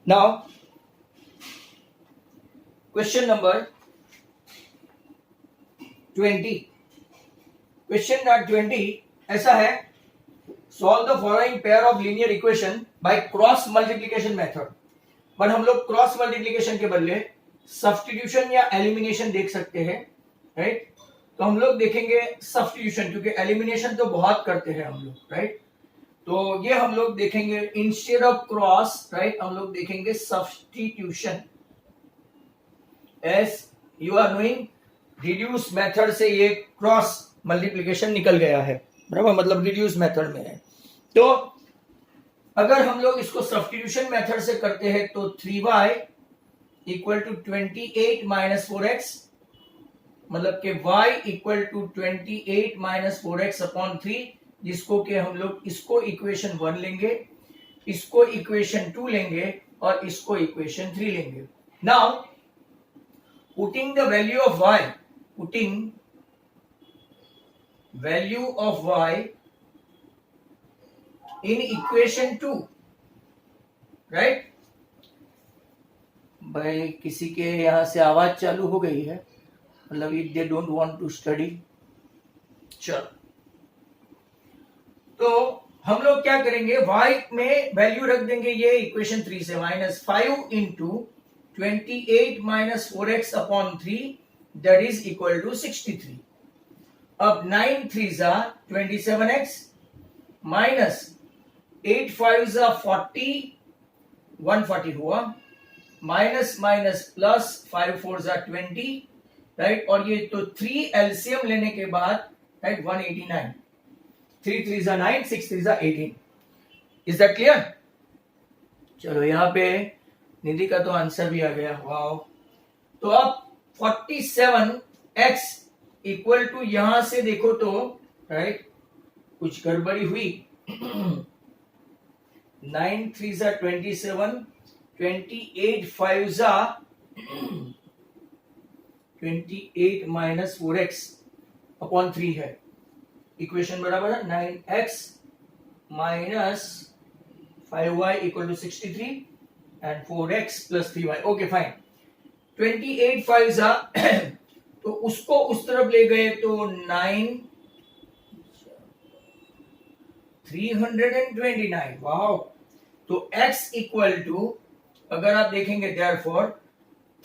Now question number 20, question number 20 ऐसा है, solve the following pair of linear equation by cross multiplication method. But हम लोग cross multiplication के बदले substitution या एलिमिनेशन देख सकते हैं, राइट। तो हम लोग देखेंगे सब्स्टिट्यूशन, क्योंकि एलिमिनेशन तो बहुत करते हैं हम लोग, राइट। तो ये हम लोग देखेंगे इंस्टेड ऑफ क्रॉस, राइट, हम लोग देखेंगे substitution. As you are knowing, reduce method से ये क्रॉस मल्टीप्लिकेशन निकल गया है, बराबर, मतलब रिड्यूस मेथड में है। तो अगर हम लोग इसको सब्स्टिट्यूशन मेथड से करते हैं तो 3y equal to 28 minus 4x, मतलब कि y equal to 28 minus 4x upon 3, जिसको कि हम लोग इसको इक्वेशन 1 लेंगे, इसको इक्वेशन 2 लेंगे और इसको इक्वेशन 3 लेंगे। Now putting the value of y, putting value of y in equation 2, right. भाई किसी के यहां से आवाज चालू हो गई है, मतलब if they don't want to study. चलो, तो हम लोग क्या करेंगे, y में वैल्यू रख देंगे ये इक्वेशन 3 से, -5 into 28 minus 4x upon 3 that is equal to 63। अब 9 3 27x माइनस 8 5 40, 140 हुआ, माइनस माइनस प्लस 5 4 20, राइट। और ये तो 3 एलसीएम लेने के बाद, राइट, 189, 3 3 9, 6 3 18। Is that clear? चलो, यहाँ पे निधि का तो आंसर भी आ गया, वाओ। तो अब 47x इक्वल टू, यहां से देखो तो, राइट, कुछ गड़बड़ी हुई। 9 3 27, 28 5 28 माइनस 4x अपॉन 3 है, इक्वेशन बराबर है 9x minus 5y equal to 63 and 4x plus 3y। Okay fine. 28 5 तो उसको उस तरफ ले गए तो 9 329, वाओ। तो x इक्वल टू, अगर आप देखेंगे देयरफॉर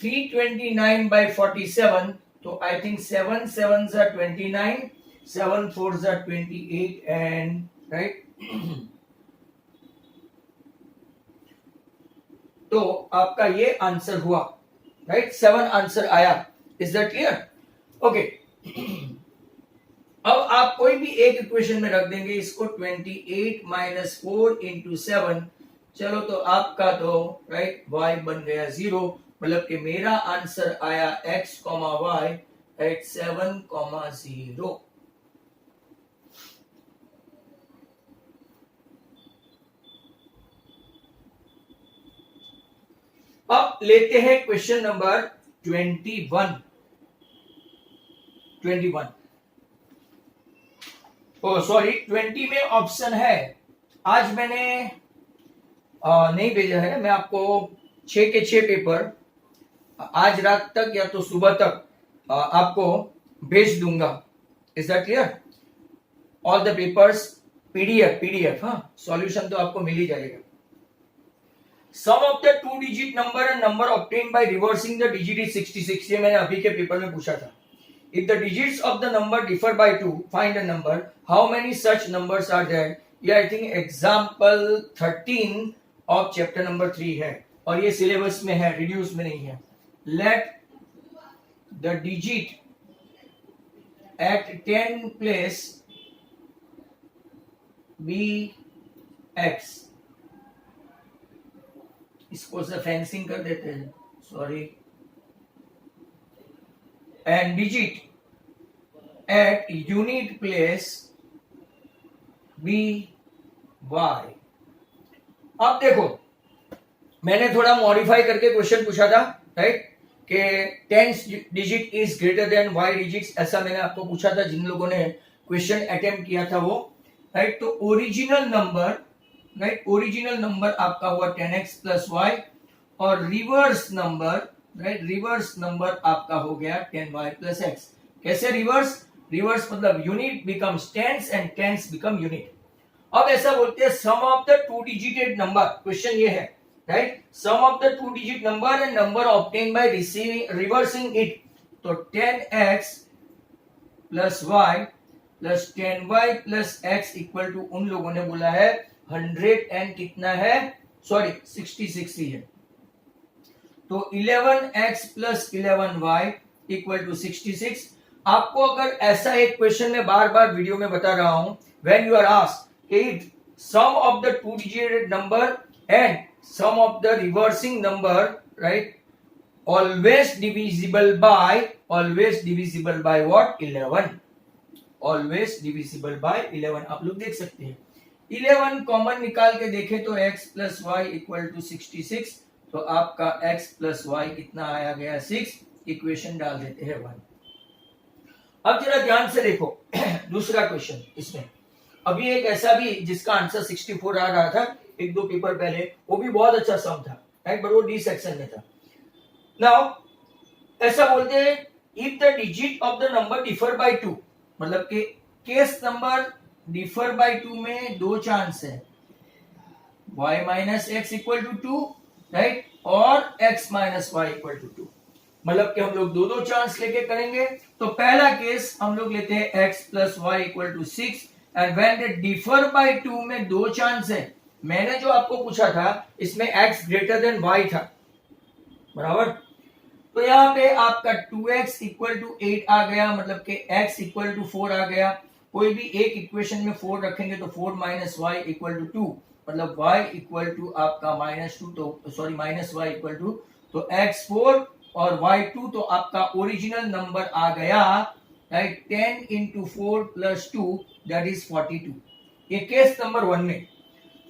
329 बाय 47, तो आई थिंक 7 7 29, 7 4 28 एंड, राइट। तो आपका ये आंसर हुआ, राइट, 7 आंसर आया। Is that clear? ओके। अब आप कोई भी एक इक्वेशन में रख देंगे इसको, 28 माइनस 4 इंटू 7, चलो तो आपका तो, राइट, y बन गया 0, मतलब कि मेरा आंसर आया x, y, राइट, 7, 0। अब लेते हैं क्वेश्चन नंबर 21। ओ सॉरी, 20 में ऑप्शन है। आज मैंने नहीं भेजा है, मैं आपको 6 के 6 पेपर आज रात तक या तो सुबह तक आपको भेज दूंगा। Is that clear? All the papers PDF, हाँ, सॉल्यूशन तो आपको मिल ही जाएगा। Sum of the 2 digit number and number obtained by reversing the digit is 66। ये मैंने अभी के पेपर में पूछा था। If the digits of the number differ by 2, find a number. How many such numbers are there? ये I think example 13 of chapter number 3 है, और ये सिलेबस में है, रिड्यूस में नहीं है। Let the digit at 10 place be x. इसको से फेंसिंग कर देते हैं, sorry. And digit at unit place be y। अब देखो, मैंने थोड़ा मॉडिफाई करके क्वेश्चन पूछा था, राइट, कि 10 digit is greater than y digits, ऐसा मैंने आपको पूछा था जिन लोगों ने क्वेश्चन अटेम्प्ट किया था वो, राइट। तो original number, right, original number आपका हुआ 10x प्लस y, और reverse number, right, reverse number आपका हो गया 10y प्लस एक्स। कैसे रिवर्स? रिवर्स मतलब unit becomes tens and tens become unit. अब ऐसा बोलते हैं sum of the two digited number, question ये है, right, sum of the two digit number and number obtain by reversing it. तो 10x plus y plus 10y plus x equal to, उन लोगों ने बोला है 100 एंड कितना है, सॉरी 66 ही है। तो 11x plus 11y equal to 66। आपको अगर ऐसा एक क्वेश्चन में बार बार वीडियो में बता रहा हूं, when you are asked it sum of the two digit number and sum of the reversing number, right, always divisible by what? 11, always divisible by 11। आप लोग देख सकते हैं 11 कॉमन निकाल के देखें तो x plus y equal to 66, तो आपका x प्लस वाई कितना आया गया 6, इक्वेशन डाल देते हैं 1। अब जरा ध्यान से देखो दूसरा क्वेश्चन, इसमें अभी एक ऐसा भी जिसका आंसर 64 आ रहा था एक दो पेपर पहले, वो भी बहुत अच्छा सम था, राइट, बट वो डी सेक्शन में था। नाउ ऐसा बोलते हैं if the digit of the number differ by 2, मतलब कि केस नंबर डिफर बाय 2 में दो चांस है, y minus x equal to 2, right, और x minus y equal to 2, मतलब कि हम लोग दो दो चांस लेके करेंगे। तो पहला केस हम लोग लेते हैं x plus y equal to 6 and when they differ by 2 में दो चांस है। मैंने जो आपको पूछा था इसमें x ग्रेटर देन y था, बराबर, तो यहाँ पे आपका 2x इक्वल टू 8 आ गया, मतलब कि x इक्वल टू 4 आ गया। कोई भी एक इक्वेशन में 4 रखेंगे तो 4 माइनस वाई इक्वल टू 2, मतलब y इक्वल टू आपका -2, तो sorry minus y equal to, तो x 4 और y 2, तो आपका ओरिजिनल नंबर आ गया, right, 10 into 4 plus 2 that is 42। ये केस नंबर 1 में।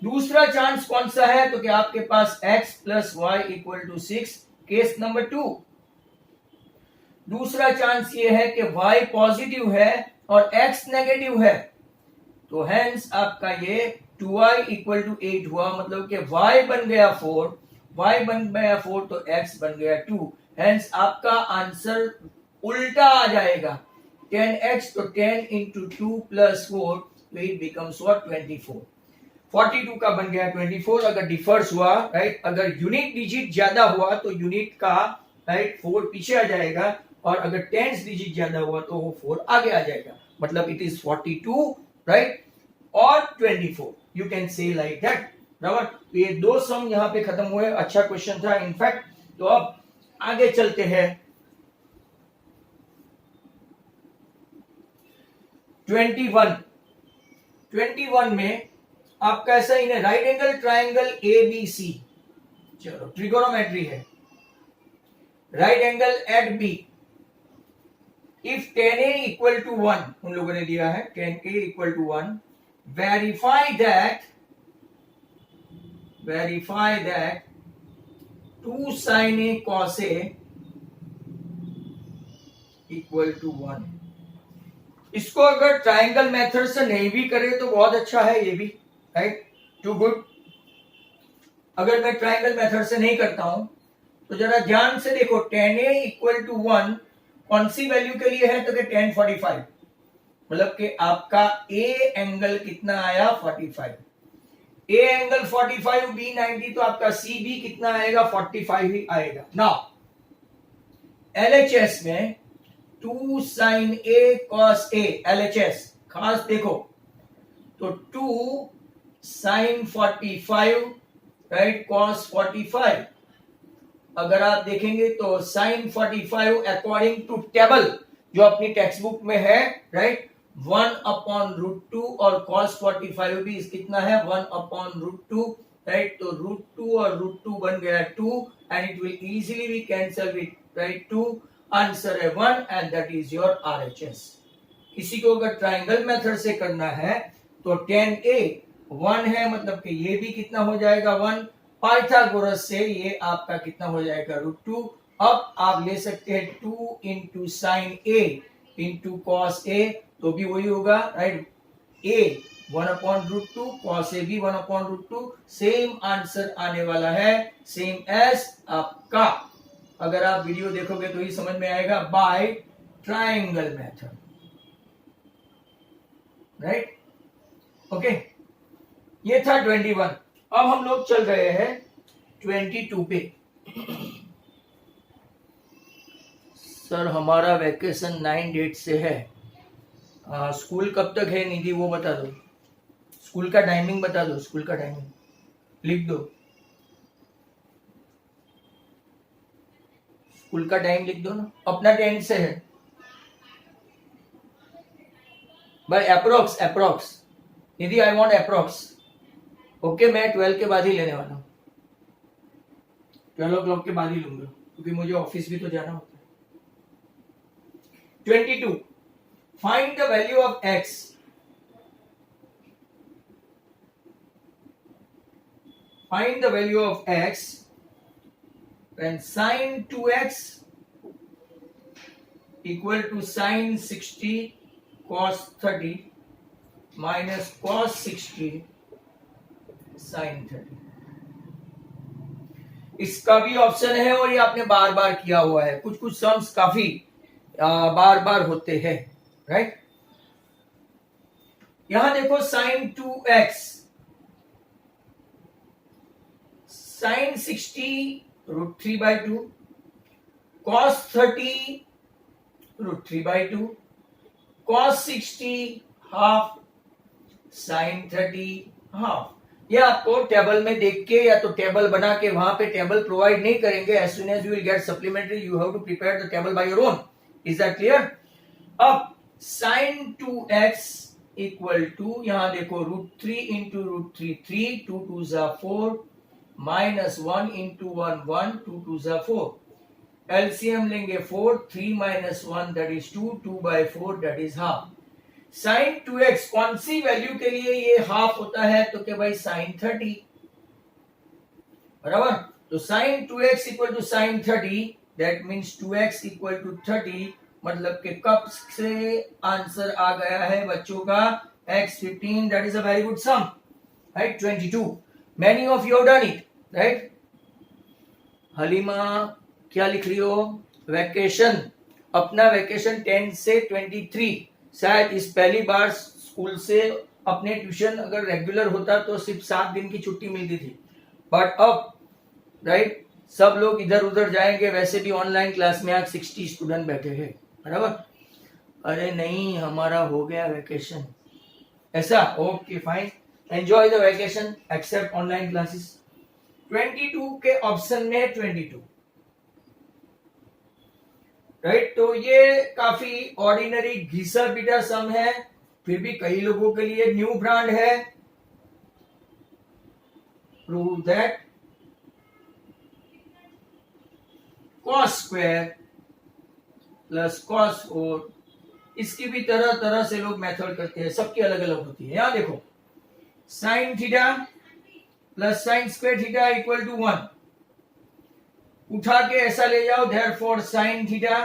दूसरा चांस कौन सा है, तो कि आपके पास x plus y equal to 6, case number 2। दूसरा चांस ये है कि y पॉजिटिव है और x नेगेटिव है, तो हेंस आपका ये 2y इक्वल टू 8 हुआ, मतलब कि y बन गया 4, y बन गया 4 तो x बन गया 2, हेंस आपका आंसर उल्टा आ जाएगा, 10x तो 10 इंटू 2 प्लस 4, तो इट बिकम्स व्हाट 24। 42 का बन गया 24। अगर डिफर्स हुआ, राइट, अगर यूनिट डिजिट ज्यादा हुआ तो यूनिट का, राइट, 4 पीछे आ जाएगा, और अगर टेंस डिजिट ज्यादा हुआ तो वो 4 आगे आ जाएगा, मतलब इट इज 42, राइट, और 24, you can say like that, बराबर। ये दो सम यहाँ पे खत्म हुए, अच्छा क्वेश्चन था इनफैक्ट। तो अब आगे चलते हैं 21 में आपका ऐसा ही है, राइट एंगल ट्राइंगल ABC, चलो ट्रिगोनोमेट्री है, right angle at B, if 10A equal to 1, उन लोगों ने दिया है 10A equal to 1, verify that 2 sin A cos A equal to 1। इसको अगर ट्राइंगल मेथड से नहीं भी करे तो बहुत अच्छा है ये भी, राइट, टू गुड। अगर मैं ट्राइंगल मेथड से नहीं करता हूं तो जरा ध्यान से देखो, 10A इक्वल टू 1 कौन सी वैल्यू के लिए है, तो कि 1045, मतलब कि आपका A एंगल कितना आया 45, A एंगल 45, B 90, तो आपका CB कितना आएगा 45 ही आएगा। नाउ LHS में 2 sin A cos A, LHS खास देखो, तो 2 sin 45, राइट, cos 45। अगर आप देखेंगे तो sin 45 अकॉर्डिंग टू टेबल जो अपनी टेक्स्ट बुक में है, राइट, 1/√2, और cos 45 भी कितना है 1/√2, राइट, तो √2 और √2 बन गया 2 and it will easily B cancel with, right, 2, answer है 1 and that is your RHS। किसी को अगर ट्राइंगल मेथड से करना है तो 10A 1 है, मतलब कि ये भी कितना हो जाएगा 1, पाइथागोरस से ये आपका कितना हो जाएगा √2। अब आप ले सकते हैं 2 into sine A into cos A, तो भी वही होगा, राइट, A 1/√2, cos ए भी 1/√2, सेम आंसर आने वाला है, सेम एज आपका, अगर आप वीडियो देखोगे तो ही समझ में आएगा, by triangle method, right. Okay, ये था 21। अब हम लोग चल रहे हैं 22 पे। सर हमारा वैकेशन 9 डेट से है, स्कूल कब तक है निधि वो बता दो, स्कूल का टाइमिंग बता दो, स्कूल का टाइमिंग लिख दो, स्कूल का टाइम लिख दो ना, अपना 10 से है भाई, approx approx Nidhi, I want approx. Okay, मैं 12 के बाद ही लेने वाला हूँ, 12 o'clock के बाद ही लूंगा, क्योंकि मुझे ऑफिस भी तो जाना होता है। 22, find the value of x, find the value of x when sin 2x equal to sin 60 cos 30 minus cos 60 sin 30। इसका भी ऑप्शन है और ये आपने बार बार किया हुआ है, कुछ कुछ सम्स काफी बार बार होते हैं, राइट। यहां देखो sin 2x, sin 60 √3/2, cos 30 √3/2, cos 60 half, sin 30 half. ये आपको टेबल में देख के या तो टेबल बना के, वहां पे टेबल प्रोवाइड नहीं करेंगे, as soon as you will get supplementary you have to prepare the table by your own, is that clear. अब sin 2x इक्वल टू, यहां देखो √3 इंटू √3 3, 2 2 4 माइनस 1 इंटू 1 1, 2 2 4, एलसीएम लेंगे 4, 3 minus 1 that is 2, 2/4 that is half. sin 2x कौन सी value के लिए ये half होता है, तो क्या भाई sin 30, बराबर। तो sin 2x equal to sin 30, that means 2x equal to 30, मतलब कि कब से आंसर आ गया है बच्चों का x 15, that is a very good sum, right. 22, many of you have done it, right. Halima क्या लिख रही हो, वैकेशन, अपना वैकेशन 10 से 23, शायद इस पहली बार स्कूल से अपने ट्यूशन अगर रेगुलर होता तो सिर्फ 7 दिन की छुट्टी मिलती थी, बट अब राइट सब लोग इधर उधर जाएंगे, वैसे भी ऑनलाइन क्लास में आज 60 स्टूडेंट बैठे हैं, बराबर। अरे नहीं, हमारा हो गया वैकेशन, ऐसा, okay fine, enjoy the vacation except online classes. 22 के ऑप्शन में है 22, राइट। तो ये काफी ऑर्डिनरी घिसा पिटा सम है, फिर भी कई लोगों के लिए न्यू ब्रांड है। Prove that cos square plus cos 4, इसकी भी तरह तरह से लोग मेथड करते हैं, सबकी अलग अलग होती है। यहां देखो sin theta plus sin square theta equal to 1, उठा के ऐसा ले जाओ, therefore sin theta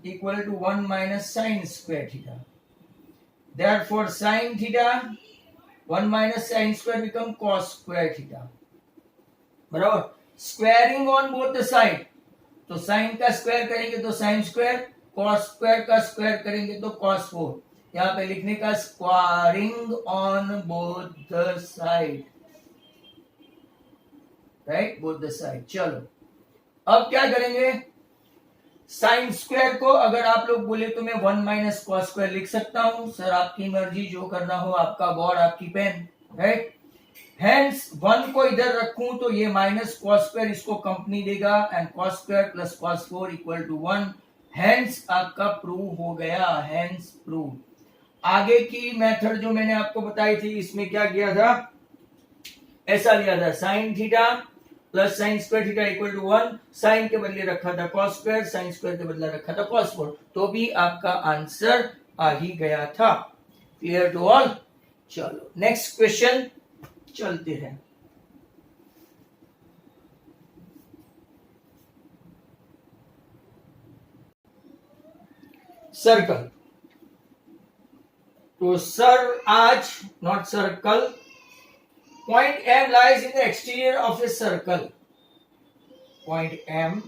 equal to 1 minus sin square theta, therefore sin theta 1 minus sin square become cos square theta, बराबर। Squaring on both the side, तो sin का square करेंगे तो sin स्क्वायर, cos स्क्वायर का स्क्वायर करेंगे तो cos 4, यहां पे लिखने का squaring on both the side, right, both the side. चलो अब क्या करेंगे, साइन स्क्वायर को अगर आप लोग बोले तो मैं 1 माइनस कॉस स्क्वायर लिख सकता हूं, सर आपकी मर्जी, जो करना हो, आपका बोर्ड आपकी पेन, राइट। हेंस 1 को इधर रखूं तो ये माइनस कॉस स्क्वायर इसको कंपनी देगा, and cos square plus cos 4 equal to 1, hence आपका प्रूव हो गया, हेंस प्रूव। आगे की मेथड जो मैंने आपको बताई थी, इसमें क्या किया था, ऐसा लिया था sine theta plus sine square theta equal to 1, sine के बदले रखा था कॉस स्क्वायर, साइन स्क्वायर के बदले रखा था कॉस 4, तो भी आपका आंसर आ ही गया था। Clear to all. चलो नेक्स्ट क्वेश्चन चलते हैं। सर्कल, तो तो सर आज, नॉट सर कल, point M lies in the exterior of a circle. Point M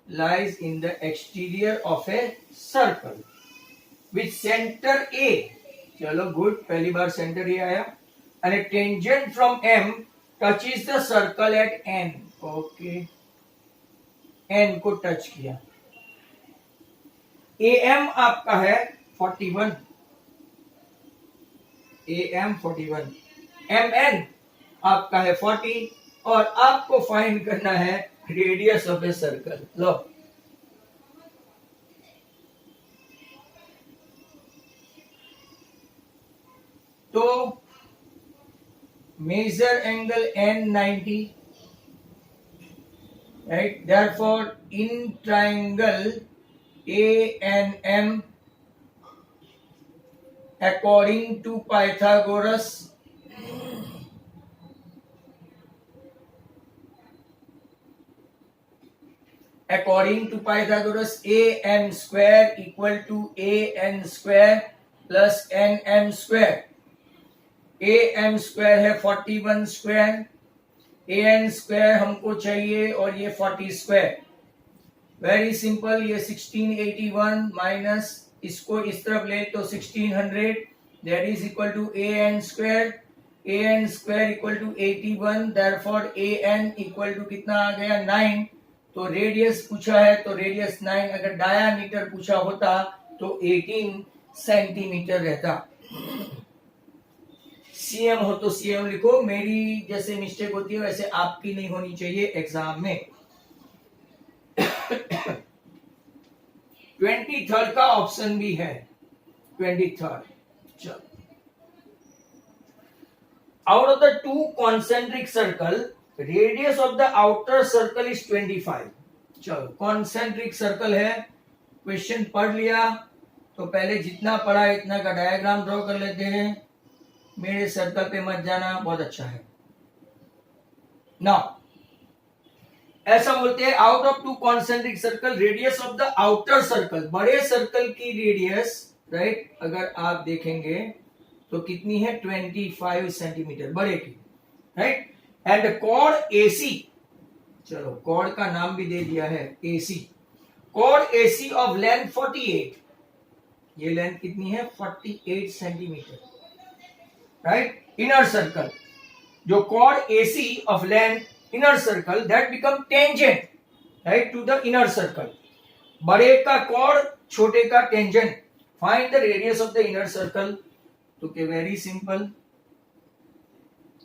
lies in the exterior of a circle with center A. चलो गुड, पहली बार centre ए आया. And a tangent from M touches the circle at N. Okay, N को touch किया. AM आपका है 41, AM 41, MN आपका है 40 और आपको फाइंड करना है रेडियस ऑफ ए सर्कल. लो, तो major angle N 90, right? Therefore, in triangle ANM, according to Pythagoras, AN square equal to AN square plus NM square. AM square है 41 स्क्वायर, AN स्क्वायर हमको चाहिए और ये 40 स्क्वायर. वेरी सिंपल, ये 1681 minus इसको इस तरफ ले तो 1600, that is equal to AN square. AN square equal to 81, therefore AN equal to कितना आ गया 9. तो रेडियस पूछा है तो रेडियस 9, अगर डायामीटर पूछा होता तो 18 सेंटीमीटर रहता. सीएम हो तो सीएम लिखो, मेरी जैसे मिस्टेक होती है वैसे आपकी नहीं होनी चाहिए एग्जाम में. 23rd का ऑप्शन भी है, 23rd. चलो, out of the to concentric circle radius of the outer circle is 25. चलो, कॉन्सेंट्रिक सर्कल है, क्वेश्चन पढ़ लिया तो पहले जितना पढ़ा इतना का डायग्राम ड्रॉ कर लेते हैं. मेरे सर्कल पे मत जाना, बहुत अच्छा है. नाउ ऐसा बोलते हैं, out of to concentric circle radius of the outer circle, बड़े सर्कल की रेडियस, राइट, अगर आप देखेंगे तो कितनी है 25 सेंटीमीटर बड़े की, राइट. एंड कॉर्ड AC, चलो कॉर्ड का नाम भी दे दिया है AC. Chord AC of length 48, ये लेंथ कितनी है 48 सेंटीमीटर, राइट. इनर सर्कल, जो chord AC of length inner circle that become tangent, right, to the inner circle. बड़े का कॉर्ड, छोटे का tangent. Find the radius of the inner circle. तो के वेरी सिंपल,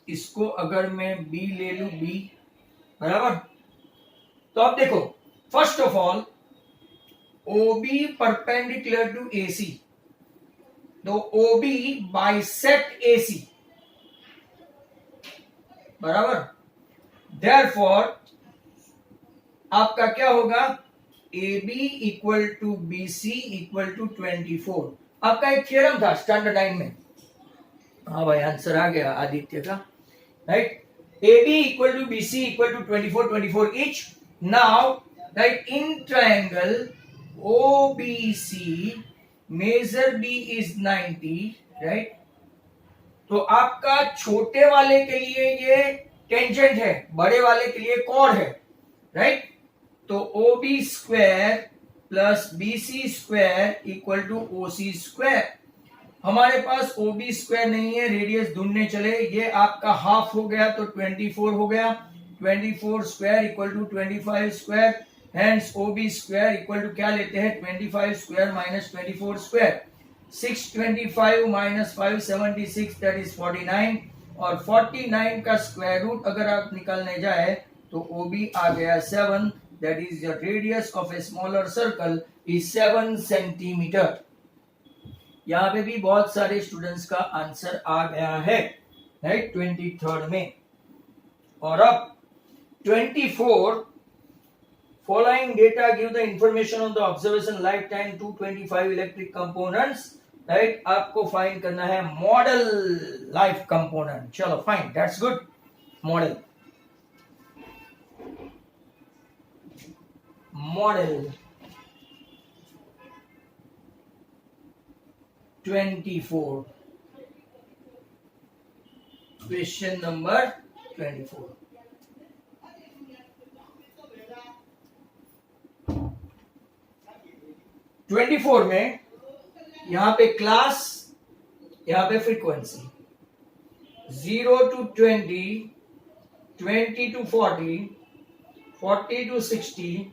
इसको अगर मैं B ले लू, B बराबर. तो अब देखो, first of all OB perpendicular to AC, तो OB बाइसेक्ट AC, बराबर. Therefore आपका क्या होगा, AB equal to BC equal to 24. आपका एक थ्योरम था स्टैंडर्ड 9 में. हाँ भाई, आंसर आ गया आदित्य का, right. AB equal to BC equal to 24 each. Now, right, in triangle OBC, measure B is 90, right. तो आपका छोटे वाले के लिए ये टेंजेंट है, बड़े वाले के लिए कॉर्ड है, राइट. तो OB square plus BC square equal to OC square. हमारे पास OB स्क्वायर नहीं है, रेडियस ढूंढने चले, ये आपका हाफ हो गया तो 24 हो गया. 24 square equal to 25 square, hence OB square equal to क्या लेते हैं 25 square minus 24 square. 625 minus 576, that is 49. और 49 का स्क्वायर रूट अगर आप निकालने जाए तो OB आ गया 7, that is the radius of a smaller circle is 7 centimetre. यहाँ पे भी बहुत सारे स्टूडेंट्स का आंसर आ गया है, राइट, 23rd में. और अब 24, following data give the information on the observation lifetime 225 electric components, right. आपको फाइंड करना है मॉडल लाइफ कंपोनेंट. चलो fine, that's good. Model 24. Question number 24. 24 में यहां पे क्लास, यहां पे frequency 0 to 20, 20 to 40, 40 to 60,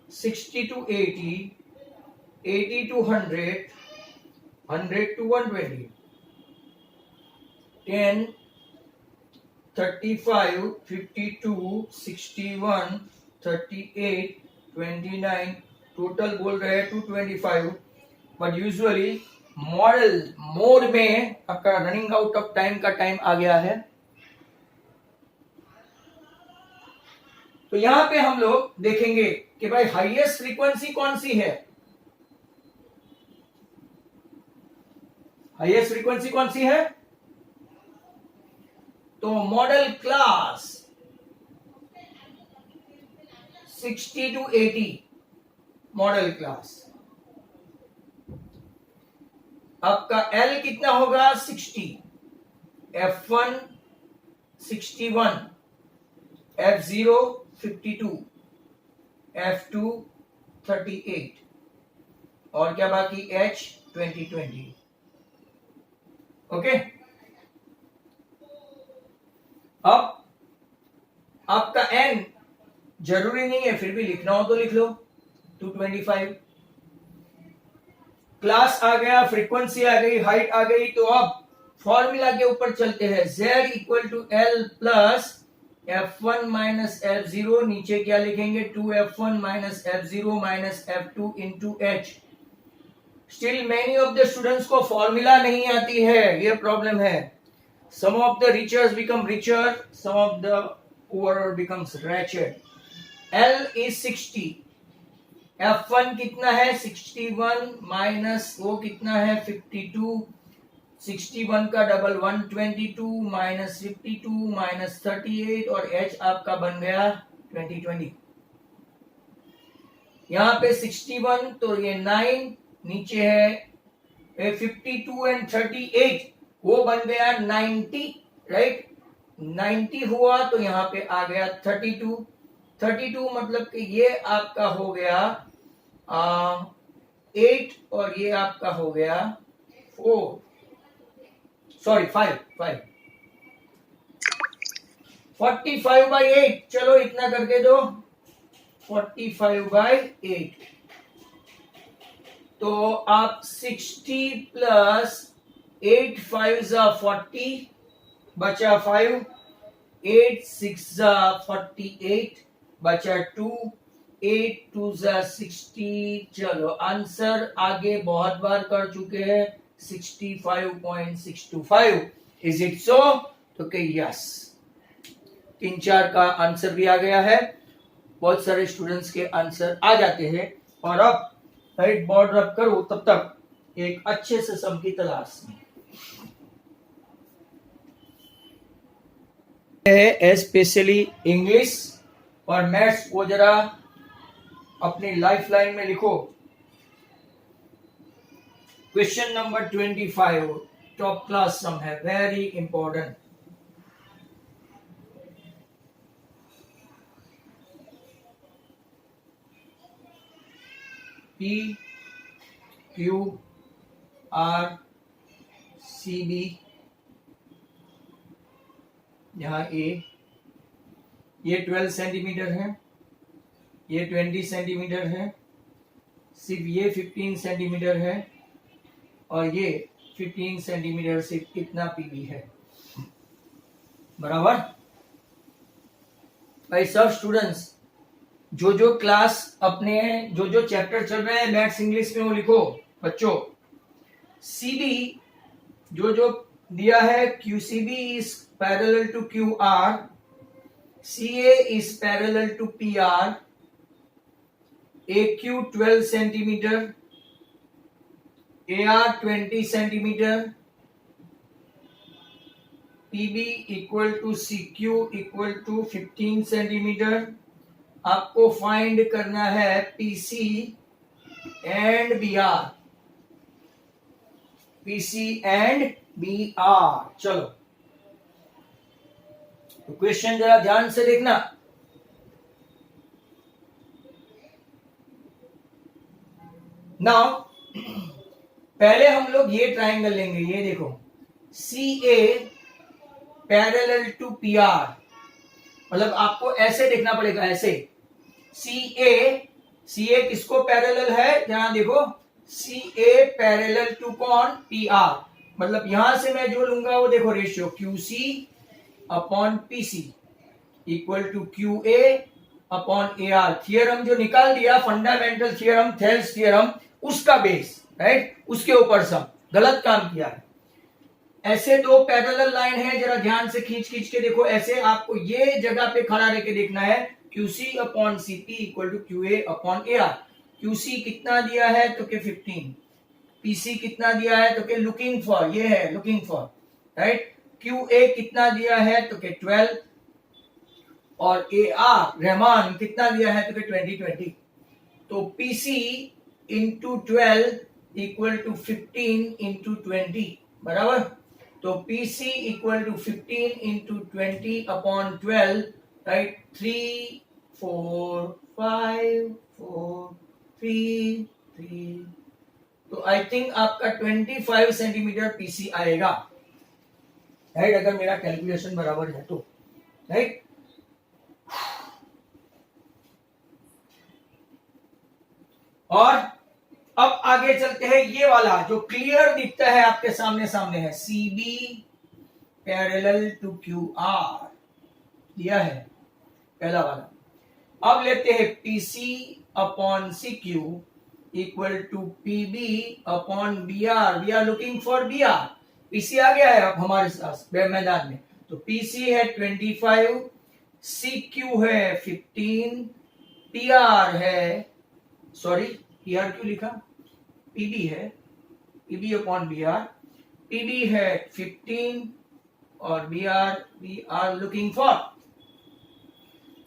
60 to 80, 80 to 100, 100 to 120, 10, 35, 52, 61, 38, 29, total बोल रहे हैं 225, बट यूजुअली मॉडल मोड में आपका रनिंग आउट ऑफ टाइम का टाइम आ गया है। तो यहां पे हम लोग देखेंगे कि भाई हाईएस्ट फ्रीक्वेंसी कौन सी है, हाईएस्ट फ्रीक्वेंसी कौन सी है? तो model class 60 to 80, model class आपका L कितना होगा? 60, F1 61, F0 52, F2 38 और क्या बाकी? H 2020। ओके, अब आपका N जरूरी नहीं है, फिर भी लिखना हो तो लिख लो 225। क्लास आ गया, फ्रीक्वेंसी आ गई, हाइट आ गई, तो अब फॉर्मूला के ऊपर चलते हैं। Z equal to L plus F1 minus F0, नीचे क्या लिखेंगे? 2F1 minus F0 minus F2 into H। Still many of the students को फॉर्मूला नहीं आती है, ये प्रॉब्लम है। Some of the riches become richer, some of the poor becomes wretched। L इज 60, F1 कितना है? 61 माइनस वो कितना है? 52, 61 का डबल 122 माइनस 52 माइनस 38 और H आपका बन गया 2020। यहां पे 61 तो ये 9 नीचे है 52 एंड 38 वो बन गया 90, राइट? 90 हुआ तो यहां पे आ गया 32, 32 मतलब कि ये आपका हो गया 8 और ये आपका हो गया 4, सॉरी 5, 45/8। चलो इतना करके दो, 45/8। तो आप 60 प्लस 8 5 40 बचा 5, 8 6 48 बचा 2, 8 2 60। चलो आंसर आगे बहुत बार कर चुके हैं, 65.625। Is it so? तो के यस, 3-4 का आंसर भी आ गया है। बहुत सारे स्टूडेंट्स के आंसर आ जाते हैं। और अब राइट बोर्ड रब करो, तब तक एक अच्छे से सम की तलाश में है, स्पेशली इंग्लिश और मैथ्स को जरा अपनी लाइफ लाइन में लिखो। क्वेश्चन नंबर 25 टॉप क्लास सम है, very important. P Q R C B, यहाँ A, ये 12 सेंटीमीटर है, ये 20 सेंटीमीटर है, सिर्फ ये 15 सेंटीमीटर है और ये 15 सेंटीमीटर से कितना पीबी है, बराबर? भाई सब स्टूडेंट्स जो क्लास अपने जो चैप्टर चल रहे हैं मैथ्स इंग्लिश में वो लिखो बच्चों। सीबी जो दिया है, QCB is parallel to QR, CA is parallel to PR, AQ 12 centimetre, AR 20 centimetre, PB equal to CQ equal to 15 centimetre. आपको फाइंड करना है PC and BR। PC and BR. चलो तो क्वेश्चन जरा ध्यान से देखना। नाउ पहले हम लोग ये ट्राइंगल लेंगे, ये देखो C A parallel to P R, मतलब आपको ऐसे देखना पड़ेगा, ऐसे सी ए किसको पैरेलल है, यहां देखो सी ए पैरेलल टू कौन, पी आर, मतलब यहां से मैं जो लूंगा वो देखो ratio Q C upon P C equal to Q A upon A R. Theorem जो निकाल दिया, फंडामेंटल थियरम, थेल्स थियरम, उसका बेस, राइट, उसके ऊपर सब गलत काम किया है। ऐसे दो पैरेलल लाइन है, जरा ध्यान से खींच के देखो, ऐसे आपको ये जगह पे खड़ा रह के देखना है, QC upon CP equal to QA upon AR। QC कितना दिया है तो के 15, PC कितना दिया है तो के लुकिंग फॉर, ये है लुकिंग फॉर, राइट। QA कितना दिया है तो के 12 और AR रहमान कितना दिया है तो के 20। तो PC into 12 equal to 15 into 20 बराबर। तो PC equal to 15 into 20 upon 12, right, 3 4 5 4 3 3। तो आई थिंक आपका 25 सेंटीमीटर PC आएगा, राइट, अगर मेरा कैलकुलेशन बराबर है तो, राइट। और अब आगे चलते हैं, ये वाला जो क्लियर दिखता है आपके सामने है, CB पैरेलल टू QR दिया है पहला वाला। अब लेते हैं PC upon CQ equal to PB upon BR। We are looking for BR। PC आ गया है अब हमारे साथ मैदान में। तो PC है 25, CQ है 15, PR है, सॉरी PR क्यों लिखा, PB है, PB अपॉन BR। PB है 15 और BR we are looking for.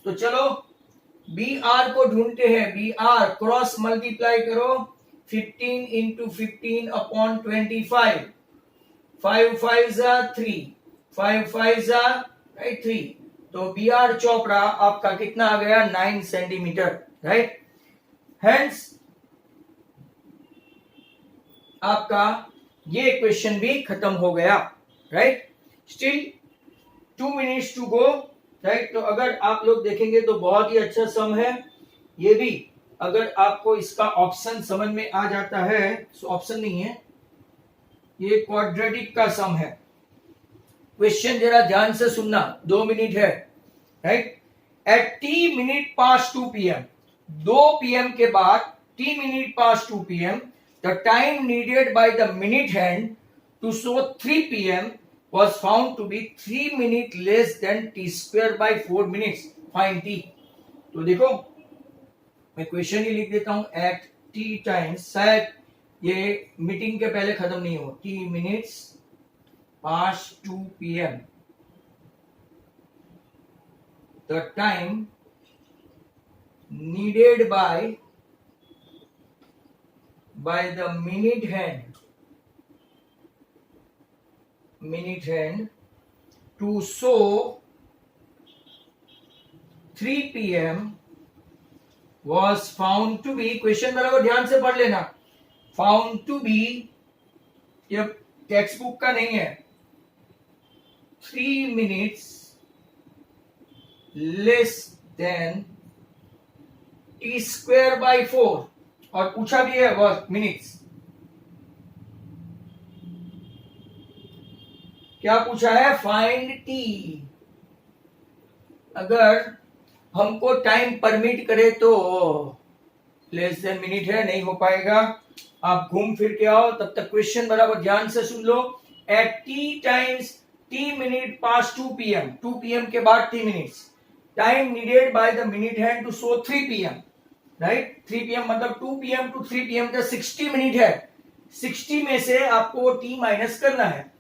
तो चलो BR को ढूंढते हैं। BR क्रॉस मल्टीप्लाई करो, 15 इंटू 15 अपॉन 25, 5 5 जा 3, 5 5 जा 3। तो BR चौपड़ा आपका कितना आ गया, 9 सेंटीमीटर, राइट। हेंस आपका ये क्वेश्चन भी खत्म हो गया, right. Still 2 minutes to go, right. तो अगर आप लोग देखेंगे तो बहुत ही अच्छा सम है ये भी। अगर आपको इसका ऑप्शन समझ में आ जाता है, तो ऑप्शन नहीं है, ये क्वाड्रेटिक का सम है। क्वेश्चन जरा ध्यान से सुनना, 2 मिनट है, right. Eight T minute past 2 PM, 2 PM के बाद T minute past 2 PM, the time needed by the minute hand to show 3 PM was found to be 3 minutes less than T square by 4 minutes. Find T. तो देखो मैं question ही लिख देता हूं, eight T times, शायद ये meeting के पहले खत्म नहीं हो, T minutes pass 2 PM, the time needed by the minute hand to show 3 PM was found to be, question बराबर ध्यान से पढ़ लेना, found to be, ये टेक्स्ट बुक का नहीं है, 3 minutes less than T square by 4, और पूछा भी है वर्क मिनट्स। क्या पूछा है, फाइंड टी। अगर हमको टाइम परमिट करे तो लेस देन मिनट है, नहीं हो पाएगा, आप घूम फिर के आओ, तब तक क्वेश्चन बराबर ध्यान से सुन लो। At t times T minute past 2 PM, 2 PM के बाद T minutes, time needed by the minute hand to show 3 PM, right. 3 PM मतलब 2 PM टू 3 PM का 60 मिनट है, 60 में से आपको T माइनस करना है।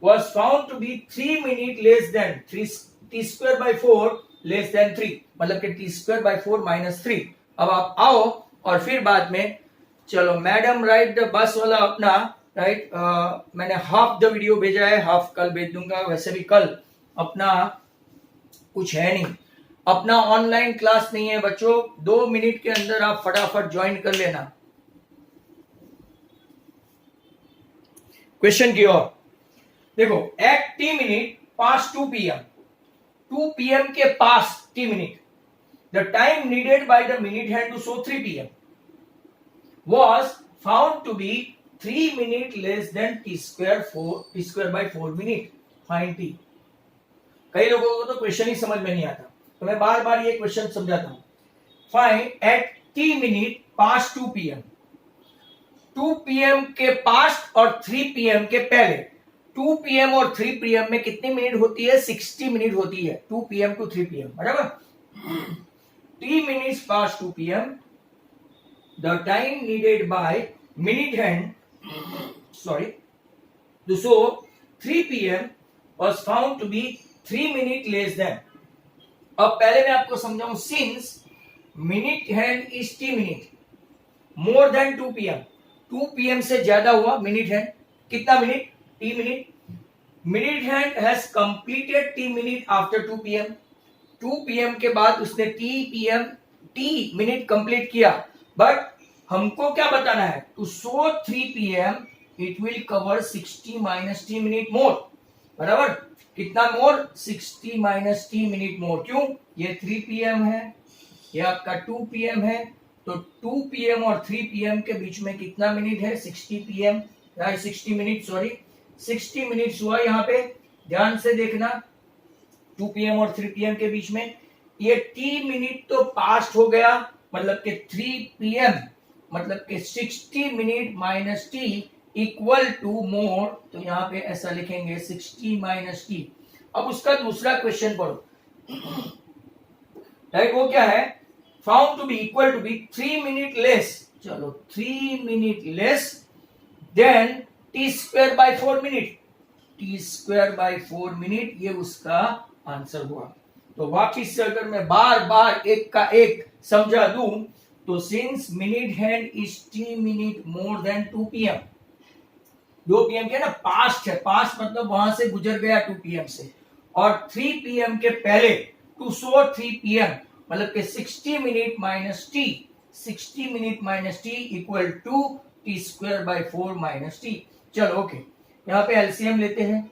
was found to be 3 minutes less than 3 T square by 4 less than 3, मतलब कि T square by 4 minus 3। अब आप आओ और फिर बाद में चलो मैडम राइट द बस वाला अपना, राइट। मैंने हाफ द वीडियो भेजा है, हाफ कल भेज दूंगा। वैसे भी कल अपना कुछ है नहीं, अपना ऑनलाइन क्लास नहीं है बच्चों। 2 मिनट के अंदर आप फटाफट ज्वाइन कर लेना। क्वेश्चन की ओर देखो, at t minute past 2 PM, 2 PM के पास t minute, the time needed by the minute hand to show 3 PM was found to be 3 minutes less than t square by 4 minute. Find t. कई लोगों को तो question ही समझ में नहीं आता, तो मैं बार बार ये क्वेश्चन समझाता हूं। Find at t minute past 2 PM, 2 PM के पास और 3 PM के पहले। 2 PM और 3 PM में कितनी मिनट होती है? 60 मिनट होती है, 2 PM टू 3 PM, बराबर। t minutes past 2 PM, the time needed by minute hand to show 3 PM was found to be 3 minutes less than. अब पहले मैं आपको समझाऊं, since minute hand is t minute more than 2 PM, 2 PM से ज्यादा हुआ minute hand, कितना minute? t minute. Minute hand has completed t minute after 2 PM, 2 PM के बाद उसने t मिनट कंप्लीट किया। बट हमको क्या बताना है? To show 3 PM it will cover 60 minus t minute more, बराबर। कितना more? 60 minus t minute more. क्यों? ये 3 PM है, ये आपका 2 PM है, तो 2 PM और 3 PM के बीच में कितना मिनट है? 60 PM, 60 मिनट, सॉरी 60 मिनट हुआ। यहाँ पे ध्यान से देखना, 2 PM और 3 PM के बीच में ये t मिनट तो पास्ट हो गया, मतलब कि 3 PM, मतलब कि 60 minute minus t equal to more, तो यहाँ पे ऐसा लिखेंगे 60 माइनस t। अब उसका दूसरा क्वेश्चन पढ़ो, राइट। वो क्या है? Found to be equal to be 3 minute less, चलो 3 minute less than t square by 4 minute, t square by 4 minute, ये उसका आंसर हुआ। तो वापिस से अगर मैं बार बार एक का एक समझा दूं, तो since minute hand is t minute more than 2 PM, 2 PM के ना पास्ट है, पास्ट मतलब वहां से गुजर गया 2 PM से, और 3 PM के पहले टू शो 3 PM, मतलब कि 60 minute minus t, 60 minute minus t equal to t square by 4 minus t। चलो ओके, यहाँ पे एलसीएम लेते हैं।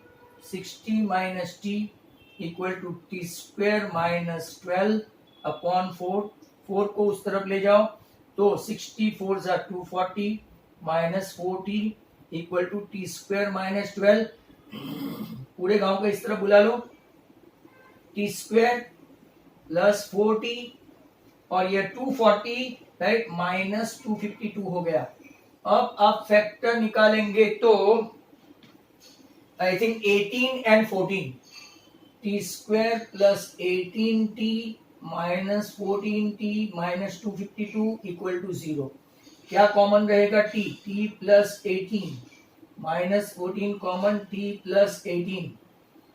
60 minus t equal to t square minus 12 upon 4, 4 को उस तरफ ले जाओ तो 64 जा 240 minus 40 equal to t square minus 12। पूरे गांव को इस तरफ बुला लो, टी स्क्वायर प्लस 40 और ये 240, राइट, माइनस 252 हो गया। अब आप फैक्टर निकालेंगे तो I think 18 and 14, t square plus 18t minus 14t minus 252 equal to 0। क्या कॉमन रहेगा? t, t plus 18 minus 14 common, t plus 18,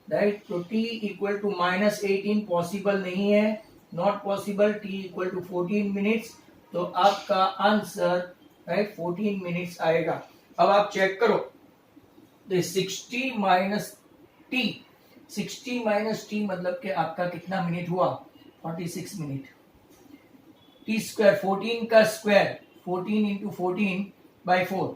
right. तो t equal to minus 18 possible नहीं है, not possible. t equal to 14 minutes, तो आपका answer right 14 minutes आएगा। अब आप चेक करो, तो 60 माइनस t, 60 माइनस t मतलब कि आपका कितना मिनट हुआ? 46 मिनट। टी स्क्वायर 14 का स्क्वायर 14 इंटू 14 बाई 4,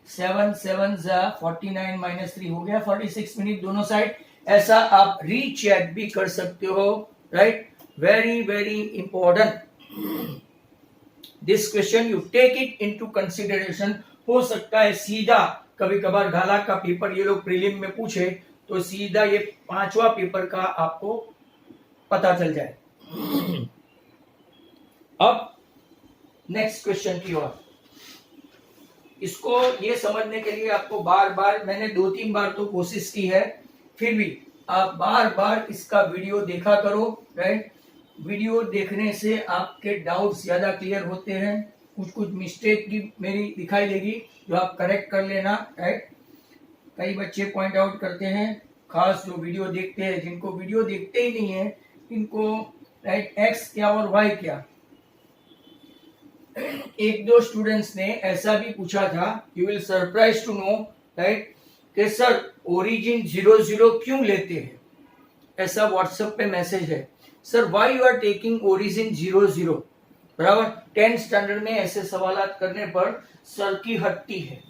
7 7 जा 49 माइनस 3 हो गया 46 मिनट दोनों साइड। ऐसा आप रीचेक भी कर सकते हो, right. Very very important this question, you take it into consideration. हो सकता है सीधा कभी कभार घाला का पेपर ये लोग प्रीलिम में पूछे तो सीधा ये 5वां पेपर का आपको पता चल जाए। अब नेक्स्ट क्वेश्चन की ओर, इसको ये समझने के लिए आपको बार बार, मैंने 2-3 बार तो कोशिश की है, फिर भी आप बार बार इसका वीडियो देखा करो, राइट। वीडियो देखने से आपके डाउट्स ज्यादा क्लियर होते हैं, कुछ मिस्टेक भी मेरी दिखाई देगी जो आप करेक्ट कर लेना, राइट। कई बच्चे पॉइंट आउट करते हैं, खास जो वीडियो देखते हैं, जिनको वीडियो देखते ही नहीं है इनको, राइट, एक्स क्या और वाई क्या। एक दो स्टूडेंट्स ने ऐसा भी पूछा था, you will surprise to know, right, कि सर ओरिजिन 00 क्यों लेते हैं। ऐसा व्हाट्सएप पे मैसेज है, sir why you are taking origin 00, बराबर। 10th स्टैंडर्ड में ऐसे सवालात करने पर सर की हट्टी है।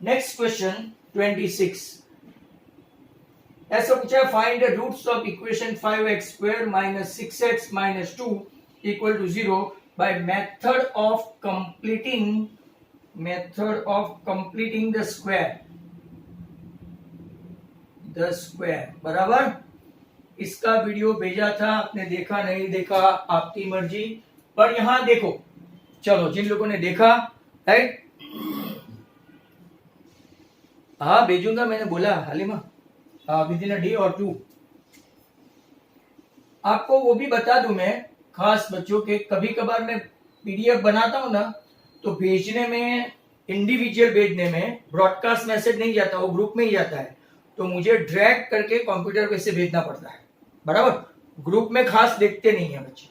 नेक्स्ट क्वेश्चन 26 ऐसा पूछा है, find the roots of equation 5x square minus 6x minus 2 equal to 0 by method of completing the square, बराबर। इसका वीडियो भेजा था, आपने देखा नहीं देखा आपकी मर्जी, पर यहां देखो, चलो जिन लोगों ने देखा, राइट, हाँ भेजूंगा, मैंने बोला हालिमा विद इन अ डे और 2। आपको वो भी बता दूं मैं, खास बच्चों के, कभी कभार मैं पीडीएफ बनाता हूं ना, तो भेजने में, इंडिविजुअल भेजने में ब्रॉडकास्ट मैसेज नहीं जाता, वो ग्रुप में ही जाता है, तो मुझे ड्रैग करके कंप्यूटर पे से भेजना पड़ता है, बराबर। ग्रुप में खास देखते नहीं है बच्चे।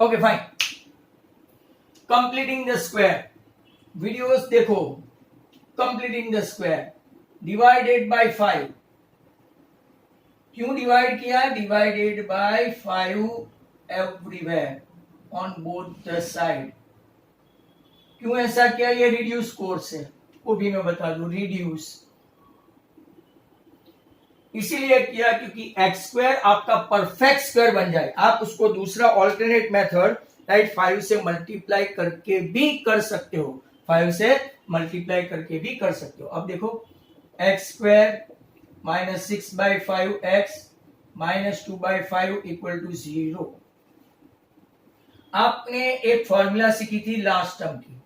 Okay fine, completing the square videos देखो। Completing the square divided by 5, क्यों डिवाइड किया, divided by 5 everywhere on both the side. क्यों ऐसा किया, ये रिड्यूस कोर्स है, वो भी मैं बता दूं, रिड्यूस इसीलिए किया क्योंकि एक्स स्क्वायर आपका परफेक्ट स्क्वायर बन जाए। आप उसको दूसरा ऑल्टरनेट मेथड, राइट, 5 से मल्टीप्लाई करके भी कर सकते हो, 5 से मल्टीप्लाई करके भी कर सकते हो। अब देखो, x square minus 6/5 x minus 2/5 equal to 0। आपने एक फॉर्मूला सीखी थी लास्ट टर्म की,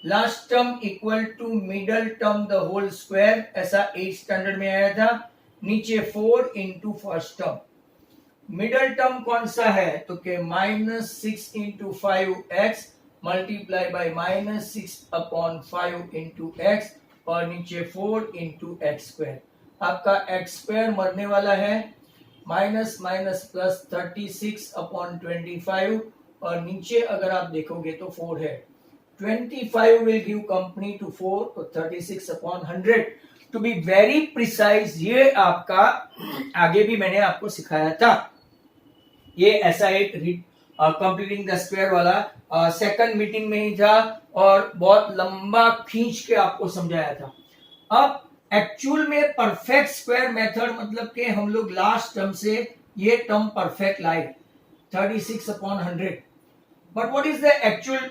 last term equal to middle term the whole square, ऐसा 8th स्टैंडर्ड में आया था। नीचे 4 into first term. Middle term कौन सा है, तो के minus 6 into 5 x multiply by minus 6/5 into x, और नीचे 4 इंटू एक्स स्क्वायर। आपका एक्स स्क्वायर मरने वाला है, माइनस माइनस प्लस 36/25, और नीचे अगर आप देखोगे तो 4 है। 25 विल गिव कंपनी टू 4, तो 36/100 टू बी वेरी प्रिसाइज। ये आपका आगे भी मैंने आपको सिखाया था, ये ऐसा एक कंप्लीटिंग द स्क्वायर वाला सेकंड मीटिंग में ही था, और बहुत लंबा खींच के आपको समझाया था। अब एक्चुअल में परफेक्ट स्क्वायर मेथड मतलब कि हम लोग लास्ट टर्म से ये टर्म परफेक्ट लाए, 36/100। But what is the actual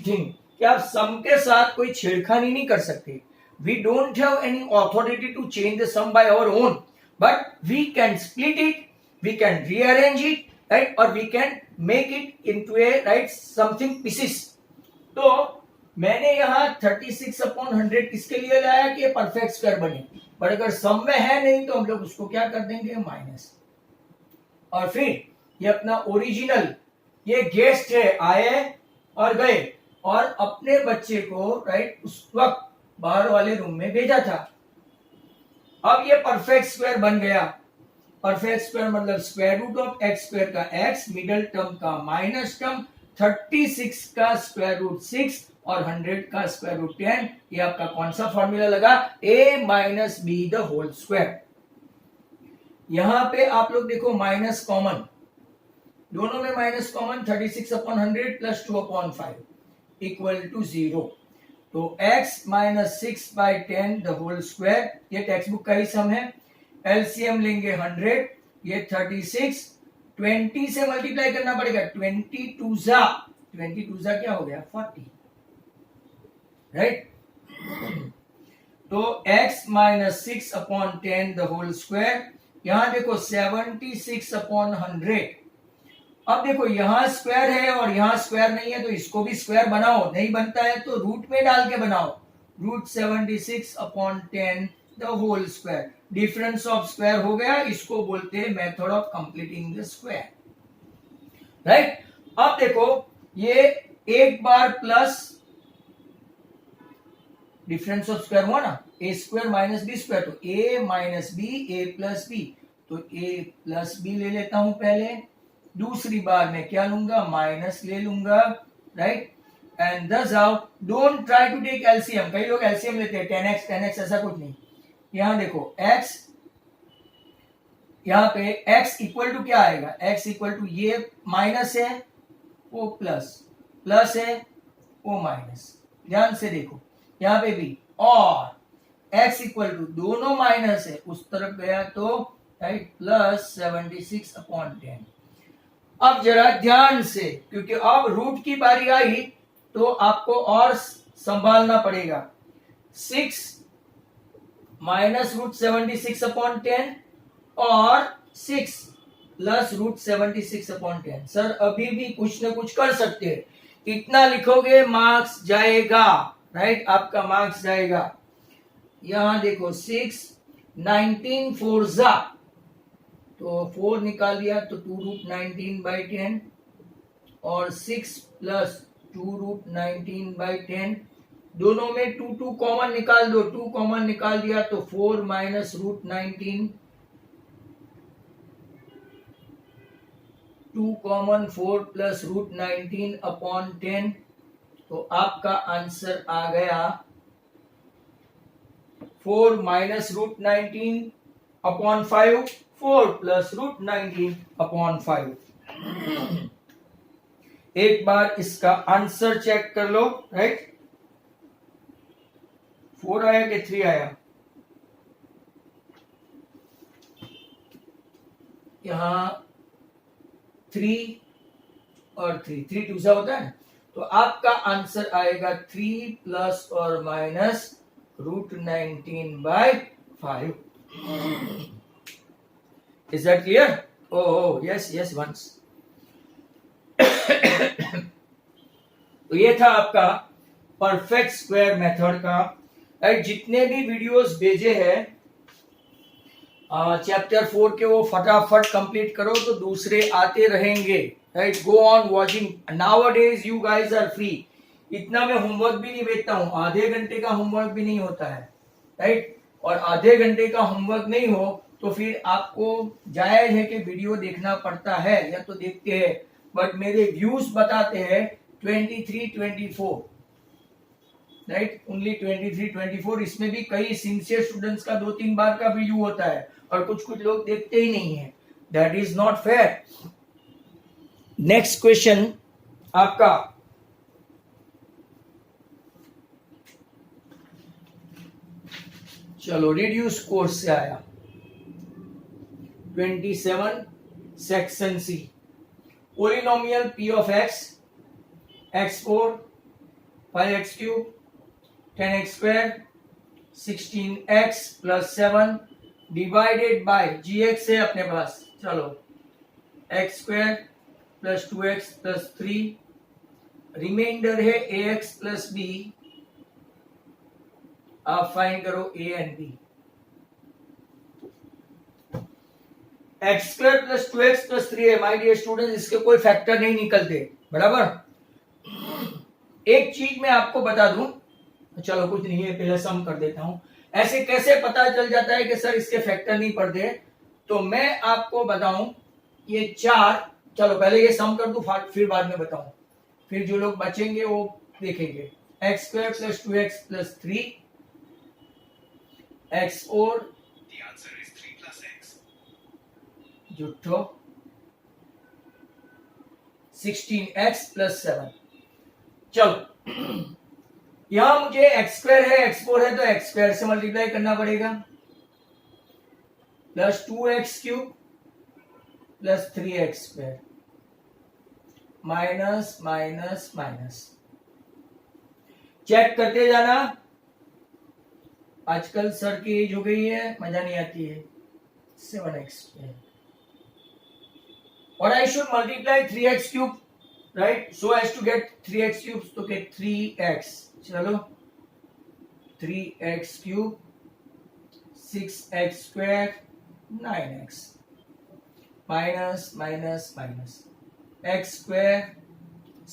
thing, कि आप सम के साथ कोई छेड़खानी नहीं कर सकते। We don't have any authority to change the sum by our own, but we can split it, we can rearrange it, right, or we can make it into a, right, something pieces. तो मैंने यहाँ 36/100 किसके लिए लाया कि perfect square बने, पर अगर सम में है नहीं तो हम लोग उसको क्या कर देंगे, माइनस। और फिर ये अपना ओरिजिनल, ये गेस्ट है, आए और गए, और अपने बच्चे को, राइट, उस वक्त बाहर वाले रूम में भेजा था। अब ये परफेक्ट स्क्वायर बन गया। परफेक्ट स्क्वायर मतलब square root of x square का एक्स, मिडल टर्म का माइनस टर्म, 36 का स्क्वायर रूट 6 और 100 का स्क्वायर रूट 10। ये आपका कौन सा फॉर्मूला लगा, a minus b the whole square. यहां पे आप लोग देखो माइनस कॉमन, दोनों में minus common, 36/100 plus 2/5 equal to 0। तो x minus 6/10 the whole square, ये टेक्स्ट बुक का ही सम है। एलसीएम लेंगे 100, ये 36, 20 से मल्टीप्लाई करना पड़ेगा, 22 क्या हो गया, 40, राइट। तो x minus 6/10 the whole square, यहां देखो 76/100। अब देखो यहां स्क्वायर है और यहां स्क्वायर नहीं है, तो इसको भी स्क्वायर बनाओ, नहीं बनता है तो रूट में डाल के बनाओ, root 76/10 the whole square. Difference of square हो गया, इसको बोलते हैं method of completing the square, right. अब देखो ये एक बार प्लस डिफरेंस ऑफ स्क्वायर हुआ ना, a square minus b square, तो a minus b, a plus b, तो ए प्लस बी ले लेता हूं पहले, दूसरी बार में क्या लूंगा, माइनस ले लूंगा, right. And this how, don't try to take LCM. कई लोग एलसीएम लेते हैं 10x, ऐसा कुछ नहीं। यहां देखो x, यहाँ पे x इक्वल टू क्या आएगा, x इक्वल टू ये माइनस है वो प्लस, प्लस है वो माइनस। ध्यान से देखो यहाँ पे भी, और x इक्वल टू दोनों माइनस है, उस तरफ गया तो राइट प्लस 76/10। अब जरा ध्यान से, क्योंकि अब रूट की बारी आई तो आपको और संभालना पड़ेगा। 6 माइनस रूट 76/10 और 6 प्लस रूट 76/10। सर अभी भी कुछ ना कुछ कर सकते हैं, इतना लिखोगे मार्क्स जाएगा, राइट, आपका मार्क्स जाएगा। यहां देखो 6 19 4 जा, तो 4 निकाल दिया तो 2√19/10 और 6 प्लस 2√19/10, दोनों में 2 कॉमन निकाल दो, 2 कॉमन निकाल दिया तो 4 माइनस √19, 2 कॉमन 4 प्लस √19/10, तो आपका आंसर आ गया 4 माइनस √19/5, 4 प्लस √19/5। एक बार इसका आंसर चेक कर लो, राइट। 4 आया कि 3 आया, यहां 3 और 3 2 होता है, तो आपका आंसर आएगा 3 प्लस और minus √19/5। Is that clear? Oh, yes, once. तो ये था आपका परफेक्ट स्क्वायर मेथड का, राइट। जितने भी वीडियोस भेजे हैं चैप्टर 4 के, वो फटाफट कंप्लीट करो तो दूसरे आते रहेंगे, right. Go on watching, now days you guys are free. इतना मैं होमवर्क भी नहीं भेजता हूँ, आधे घंटे का होमवर्क भी नहीं होता है, राइट। और आधे घंटे का होमवर्क नहीं हो तो फिर आपको जायज है कि वीडियो देखना पड़ता है, या तो देखते हैं, बट मेरे व्यूज बताते हैं 23-24, राइट, ओनली 23-24। इसमें भी कई सिंसियर स्टूडेंट्स का 2-3 बार का व्यू होता है और कुछ लोग देखते ही नहीं है। That is not fair. Next question आपका चलो रिड्यूस कोर्स से आया 27 section C. Polynomial p of x, x4 5x3 10x2 16x plus 7 divided by gx है अपने पास, चलो x2 plus 2x plus 3, remainder है ax प्लस b, आप फाइंड करो a and b। x2 plus 2x plus 3 है माय डियर स्टूडेंट्स, इसके कोई फैक्टर नहीं निकलते, बराबर। एक चीज मैं आपको बता दूं, चलो कुछ नहीं है, पहले सम कर देता हूं। ऐसे कैसे पता चल जाता है कि सर इसके फैक्टर नहीं पड़ते, तो मैं आपको बताऊं ये 4, चलो पहले ये सम कर दूं फिर बाद में बताऊं, फिर जो लोग बचेंगे वो देखेंगे। x2 plus 2x plus 3 x4, the answer is 3 plus x, जुट्ठो 16x plus 7। चलो यहां मुझे x2 है x4 है, तो x2 से मल्टीप्लाई करना पड़ेगा, plus 2x³ plus 3x² minus minus minus. Check करते जाना, आजकल सर की एज हो गई है, मजा नहीं आती है। 7x², और I should multiply 3x³, right, so as to get 3x³, तो के 3x, चलो 3x³ 6x² 9x minus minus minus, x²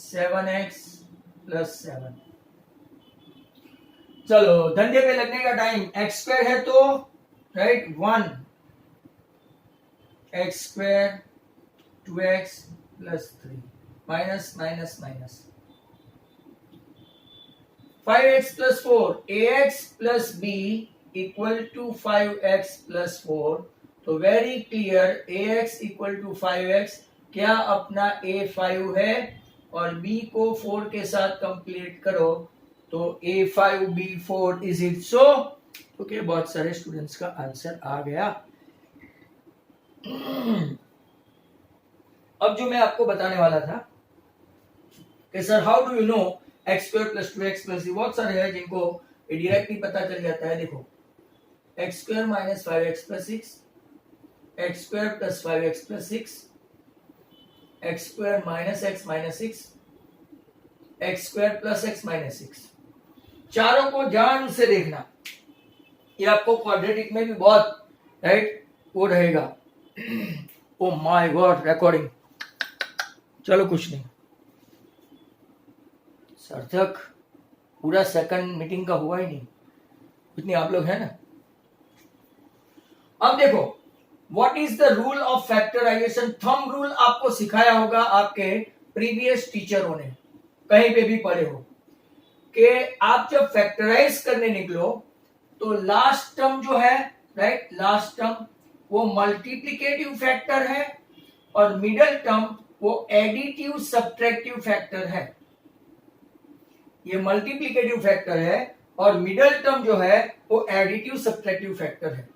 7x plus 7। चलो धंधे पे लगने का टाइम, x² है तो right 1, x² 2x plus 3 minus minus minus 5x plus 4 ax plus b equal to 5x plus 4 तो very clear ax equal to 5x क्या अपना a 5 है और b को 4 के साथ कंप्लीट करो तो a 5 b 4 is it so okay बहुत सारे स्टूडेंट्स का आंसर आ गया। अब जो मैं आपको बताने वाला था कि sir how do you know x square plus 2x plus बहुत सारे हैं जिनको डायरेक्टली पता चल जाता है। देखो x square minus 5x plus 6 x square plus 5x plus 6 x square minus x minus 6 x square plus x minus 6 चारों को ध्यान से देखना, ये आपको क्वाड्रेटिक में भी बहुत राइट वो रहेगा। ओ माय गॉड रिकॉर्डिंग, चलो कुछ नहीं, सार्थक पूरा सेकंड मीटिंग का हुआ ही नहीं, इतनी आप लोग हैं ना। अब देखो what is the rule of factorization, thumb rule आपको सिखाया होगा आपके प्रीवियस टीचरों ने, कहीं पे भी पढ़े हो कि आप जब फैक्टराइज करने निकलो तो लास्ट टर्म जो है राइट, लास्ट टर्म वो मल्टीप्लिकेटिव फैक्टर है और मिडल टर्म वो एडिटिव सब्ट्रैक्टिव फैक्टर है। ये मल्टीप्लिकेटिव फैक्टर है और मिडल टर्म जो है वो एडिटिव सब्ट्रैक्टिव फैक्टर है।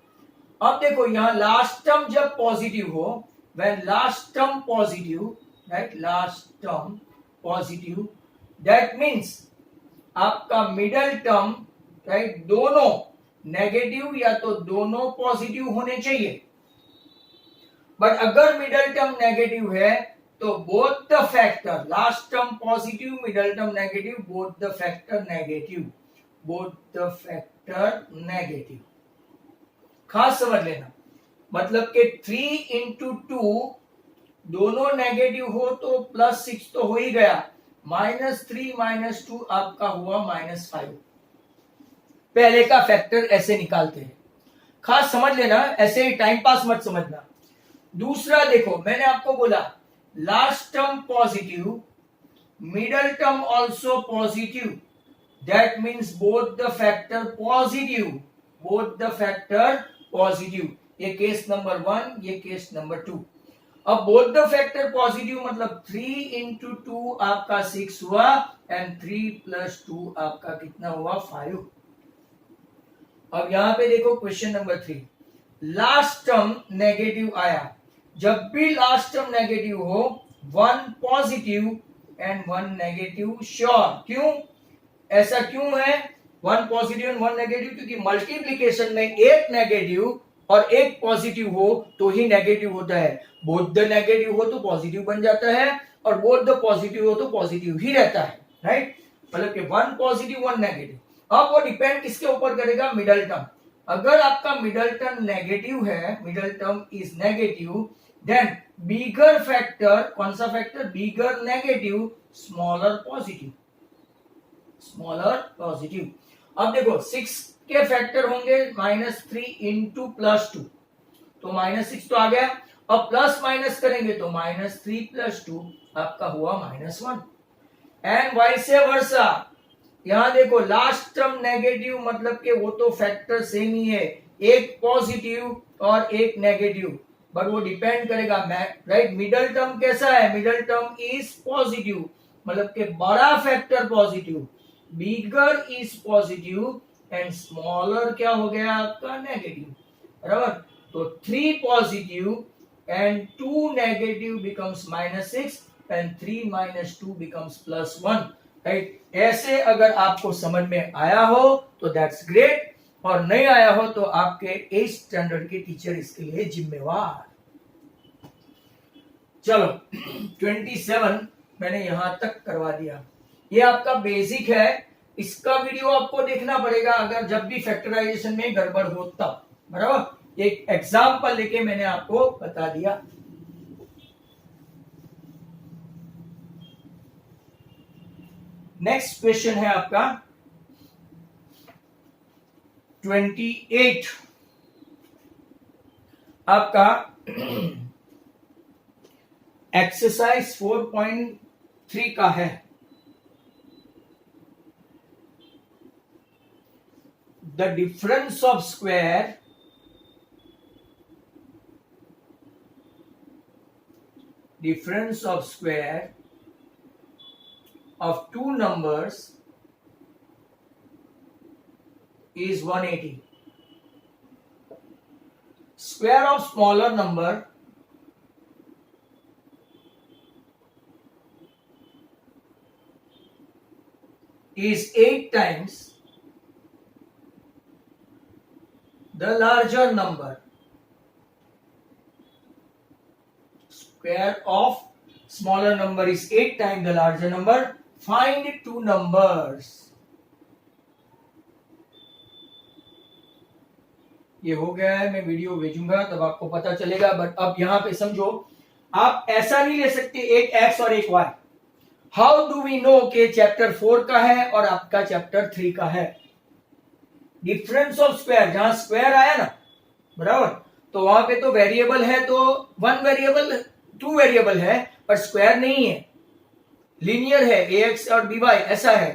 अब देखो यहां लास्ट टर्म जब पॉजिटिव हो, when last term positive right, last term positive that means आपका मिडल टर्म राइट दोनों नेगेटिव या तो दोनों पॉजिटिव होने चाहिए। बट अगर मिडल टर्म नेगेटिव है तो both the factor, last term positive middle term negative, both the factor negative, both the factor negative. खास समझ लेना, मतलब कि 3 इंटू 2 दोनों नेगेटिव हो तो प्लस 6 तो हो ही गया, -3 - 2 आपका हुआ -5। पहले का फैक्टर ऐसे निकालते हैं, खास समझ लेना, ऐसे ही टाइम पास मत समझना। दूसरा देखो मैंने आपको बोला last term positive, middle term also positive, that means both the factor positive, both the factor positive. ये केस नंबर 1, ये केस नंबर 2। अब बोथ द फैक्टर पॉजिटिव मतलब 3 इंटू 2 आपका 6 हुआ एंड 3 प्लस 2 आपका कितना हुआ 5। अब यहां पे देखो question number 3, last term negative आया। जब भी लास्ट टर्म नेगेटिव हो 1 पॉजिटिव एंड 1 नेगेटिव श्योर। क्यों ऐसा क्यों है 1 पॉजिटिव एंड 1 नेगेटिव? क्योंकि मल्टीप्लिकेशन में एक नेगेटिव और एक पॉजिटिव हो तो ही नेगेटिव होता है, बोथ द नेगेटिव हो तो पॉजिटिव बन जाता है और बोथ द पॉजिटिव हो तो पॉजिटिव ही रहता है राइट, मतलब कि 1 पॉजिटिव 1 नेगेटिव। अब वो डिपेंड किसके ऊपर करेगा, मिडल टर्म। अगर आपका मिडल टर्म नेगेटिव है, middle term is negative, then bigger factor, कौन सा factor, bigger negative smaller positive, smaller positive. अब देखो 6 के फैक्टर होंगे -3 इंटू +2 तो -6 तो आ गया। अब प्लस माइनस करेंगे तो -3 + 2 आपका हुआ -1 एंड वाइस वर्सा। यहां देखो लास्ट टर्म नेगेटिव मतलब कि वो तो फैक्टर सेम ही है, एक पॉजिटिव और एक नेगेटिव, बट वो डिपेंड करेगा राइट। मिडल टर्म कैसा है, मिडल टर्म इज पॉजिटिव मतलब कि बड़ा factor positive, bigger is positive and smaller क्या हो गया आपका नेगेटिव, बराबर। तो 3 positive and 2 negative becomes -6 and 3 - 2 becomes +1 right. ऐसे अगर आपको समझ में आया हो तो दैट्स ग्रेट, और नहीं आया हो तो आपके 8th स्टैंडर्ड के टीचर इसके लिए जिम्मेवार। चलो 27 मैंने यहां तक करवा दिया, ये आपका बेसिक है, इसका वीडियो आपको देखना पड़ेगा अगर जब भी फैक्टराइजेशन में गड़बड़ हो तब, बराबर। एक एग्जांपल लेके मैंने आपको बता दिया। नेक्स्ट क्वेश्चन है आपका 28 आपका एक्सरसाइज 4.3 का है। The difference of square of two numbers is 180. Square of smaller number is 8 times the larger number. Square of smaller number is 8 times the larger number. Find two numbers. ये हो गया है, मैं वीडियो भेजूंगा तब आपको पता चलेगा। बट अब यहां पे समझो, आप ऐसा नहीं ले सकते एक x और एक y। How do we know कि चैप्टर 4 का है और आपका चैप्टर 3 का है? डिफरेंस ऑफ स्क्वायर, जहां स्क्वायर आया ना, बराबर, तो वहां पे तो वेरिएबल है, तो 1 वेरिएबल 2 वेरिएबल है, पर स्क्वायर नहीं है, लीनियर है, ax और by ऐसा है,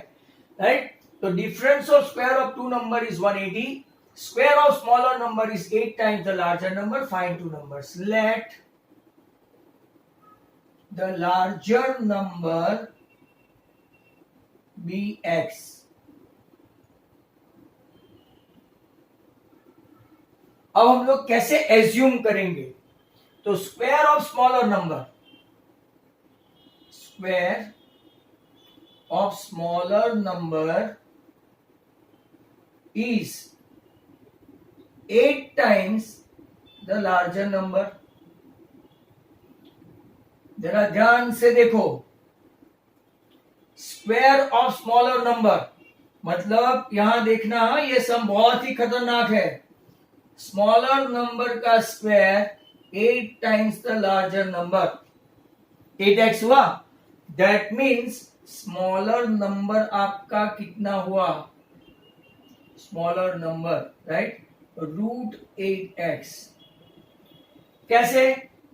राइट? तो difference of square of two number is 180. Square of smaller number is 8 times the larger number. Find two numbers. Let the larger number be x. अब हम लोग कैसे एज्यूम करेंगे? तो square of smaller number, is 8 times the larger number. जरा ध्यान से देखो, स्क्वायर ऑफ स्मॉलर नंबर मतलब यहां देखना, ये सम बहुत ही खतरनाक है। स्मॉलर नंबर का square 8 times the larger number, 8x हुआ। दैट मीन्स स्मॉलर नंबर आपका कितना हुआ? Smaller number, right, √8x। कैसे?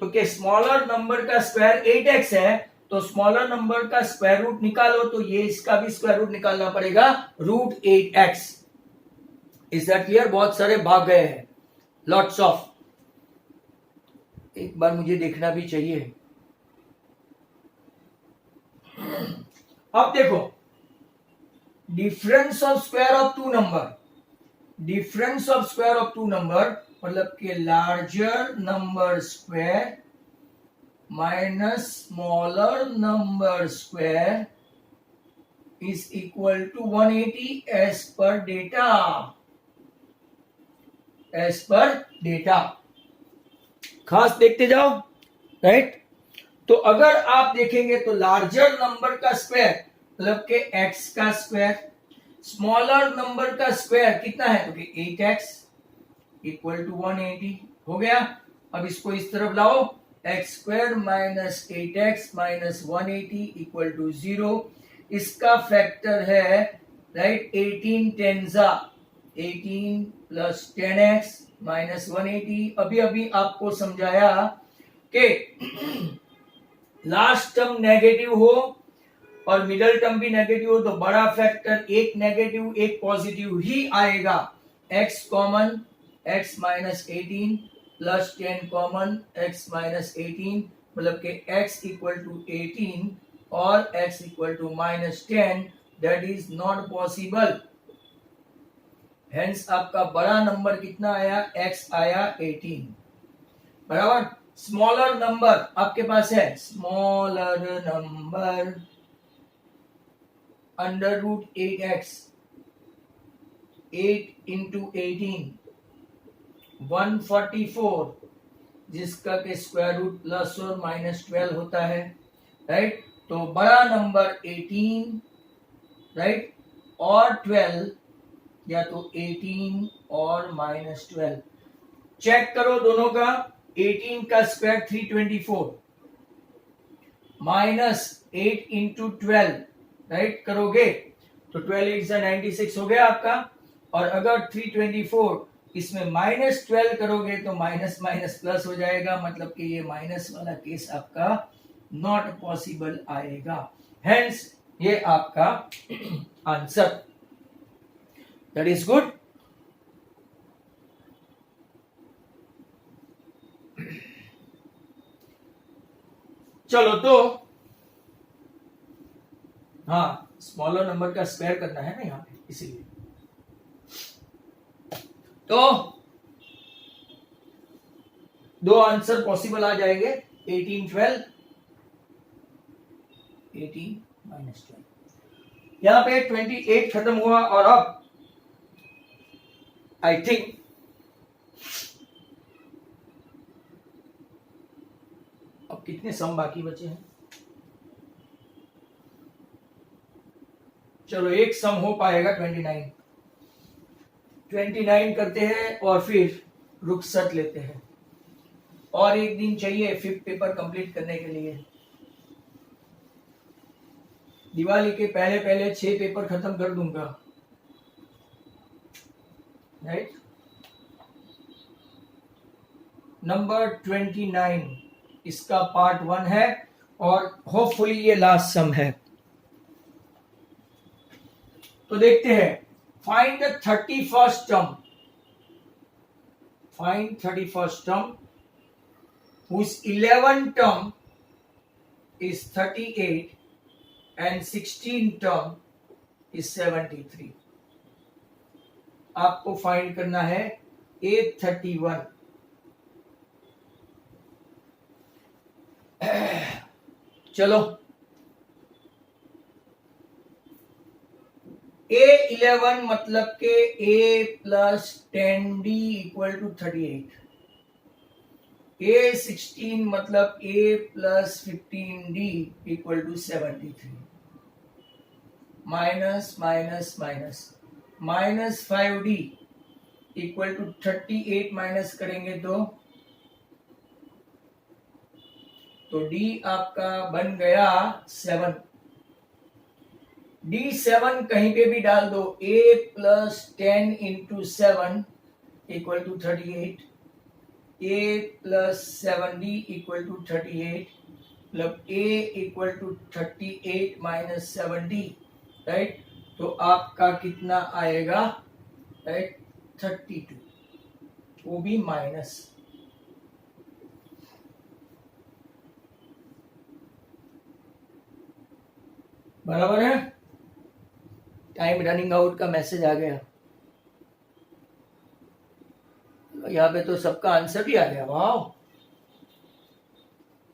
तो कि स्मॉलर नंबर का स्क्वायर 8x है, तो स्मॉलर नंबर का स्क्वायर रूट निकालो, तो ये इसका भी स्क्वायर रूट निकालना पड़ेगा, √8x। Is that clear? बहुत सारे भाग गए हैं, लॉट्स ऑफ। एक बार मुझे देखना भी चाहिए। अब देखो, difference of square of two number, difference of square of two number मतलब कि larger number square minus smaller number square is equal to 180 as per data, as per data. खास देखते जाओ, राइट? तो अगर आप देखेंगे तो लार्जर नंबर का स्क्वायर मतलब के x का स्क्वायर, स्मॉलर नंबर का स्क्वायर कितना है? तो कि 8x इक्वल टू 180 हो गया। अब इसको इस तरफ लाओ, x square minus 8x minus 180 equal to 0। इसका फैक्टर है, राइट, 18 टेंजा 18 प्लस 10x माइनस 180। अभी अभी आपको समझाया कि लास्ट टर्म नेगेटिव हो और मिडल टर्म भी नेगेटिव हो तो बड़ा फैक्टर एक नेगेटिव एक पॉजिटिव ही आएगा। x common, x minus 18 plus 10 common, x minus 18 मतलब के x इक्वल टू 18 और x equal to minus 10, that is not possible. Hence आपका बड़ा नंबर कितना आया? x आया 18, बराबर। स्मॉलर नंबर आपके पास है, smaller number under root 8x, 8 into 18 144, जिसका के स्क्वायर रूट प्लस और माइनस 12 होता है, राइट? तो बड़ा नंबर 18, राइट, और 12 या तो 18 और माइनस 12। चेक करो दोनों का। 18 का स्क्वायर 324 माइनस 8 इंटू 12, राइट, करोगे तो 12 8 96 हो गया आपका। और अगर 324 इसमें माइनस 12 करोगे तो माइनस माइनस प्लस हो जाएगा, मतलब कि ये माइनस वाला केस आपका नॉट पॉसिबल आएगा। हेंस ये आपका आंसर। That is good. चलो तो हाँ, स्मॉलर नंबर का स्क्वायर करना है ना यहाँ पे, इसीलिए। तो दो आंसर पॉसिबल आ जाएंगे, 18 12, 18 -12। यहां पे 28 खत्म हुआ और अब आई थिंक अब कितने सम बाकी बचे हैं? चलो एक सम हो पाएगा, 29 करते हैं और फिर रुखसत लेते हैं। और एक दिन चाहिए 5th पेपर कंप्लीट करने के लिए। दिवाली के पहले पहले 6 पेपर खत्म कर दूंगा, राइट। नंबर 29 इसका पार्ट 1 है और होपफुली ये लास्ट सम है। तो देखते हैं, find the 31st term, find 31st term whose 11th term is 38 and 16th term is 73। आपको फाइंड करना है 831। चलो, A11 मतलब के A + 10D = 38, A16 मतलब A + 15D = 73, minus minus minus -5D = 38 minus करेंगे तो D आपका बन गया 7। D7 कहीं पे भी डाल दो, A + 10 × 7 = 38, A + 7D = 38, मतलब A = 38 - 7D, राइट। तो आपका कितना आएगा, राइट, 32, वो भी माइनस। बराबर है। टाइम रनिंग आउट का मैसेज आ गया, यहाँ पे तो सबका आंसर भी आ गया, वाह।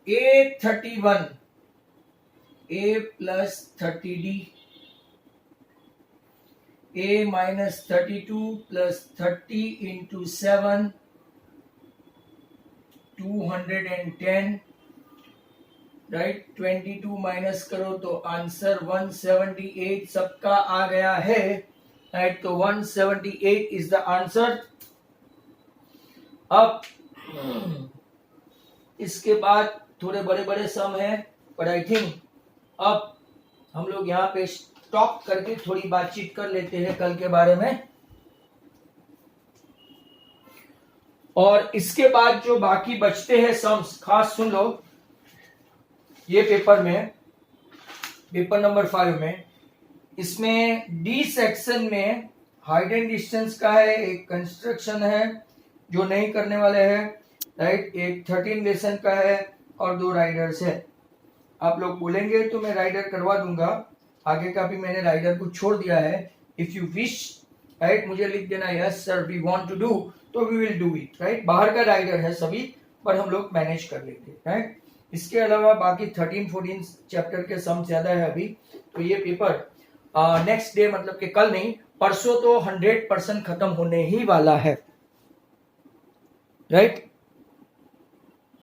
A31 A + 30D, A - 32 + 30 × 7 210, right. 22 minus करो तो आंसर 178 सबका आ गया है, राइट। तो 178 इज द आंसर। अब इसके बाद थोड़े बड़े बड़े सम हैं, पर आई थिंक अब हम लोग यहाँ पे स्टॉप करके थोड़ी बातचीत कर लेते हैं कल के बारे में। और इसके बाद जो बाकी बचते हैं सम्स, खास सुन लो, ये पेपर में, पेपर नंबर 5 में, इसमें डी सेक्शन में हाइट एंड डिस्टेंस का है, एक कंस्ट्रक्शन है जो नहीं करने वाले हैं, राइट। एक 13 लेसन का है और 2 राइडर्स है। आप लोग बोलेंगे तो मैं राइडर करवा दूंगा, आगे का भी मैंने राइडर को छोड़ दिया है। इफ यू विश, राइट, मुझे लिख देना yes sir we want to do, तो we will do it, right. बाहर का राइडर है सभी, पर हम लोग मैनेज कर लेंगे, राइट। इसके अलावा बाकी 13-14 चैप्टर के सम ज्यादा है अभी। तो ये पेपर नेक्स्ट डे, मतलब कि कल नहीं, परसों तो 100% खत्म होने ही वाला है, राइट।